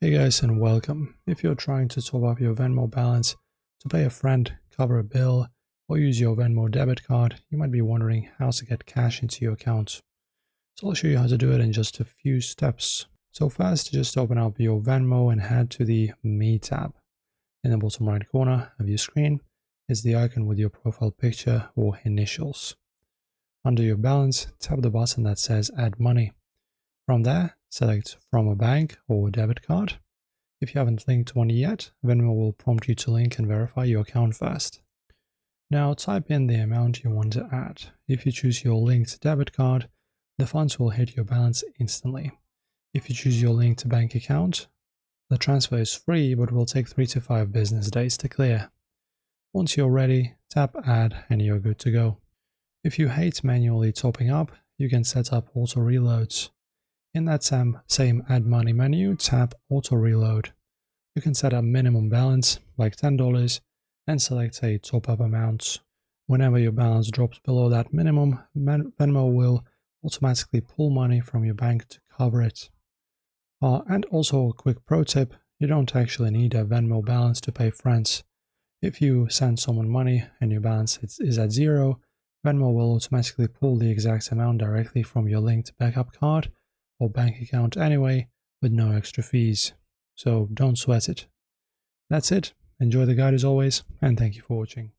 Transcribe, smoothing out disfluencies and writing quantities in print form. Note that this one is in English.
Hey guys, and welcome. If you're trying to top up your Venmo balance to pay a friend, cover a bill, or use your Venmo debit card, you might be wondering how to get cash into your account. So I'll show you how to do it in just a few steps. So first, just open up your Venmo and head to the Me tab. In the bottom right corner of your screen is the icon with your profile picture or initials. Under your balance, tap the button that says Add Money. From there, select from a bank or debit card. If you haven't linked one yet, Venmo will prompt you to link and verify your account first. Now type in the amount you want to add. If you choose your linked debit card, the funds will hit your balance instantly. If you choose your linked bank account, the transfer is free but will take 3 to 5 business days to clear. Once you're ready, tap Add and you're good to go. If you hate manually topping up, you can set up auto reloads. In that same Add Money menu, tap Auto Reload. You can set a minimum balance, like $10, and select a top-up amount. Whenever your balance drops below that minimum, Venmo will automatically pull money from your bank to cover it. And also a quick pro tip, you don't actually need a Venmo balance to pay friends. If you send someone money and your balance is at zero, Venmo will automatically pull the exact amount directly from your linked backup card or bank account anyway, with no extra fees. So don't sweat it. That's it. Enjoy the guide as always, and thank you for watching.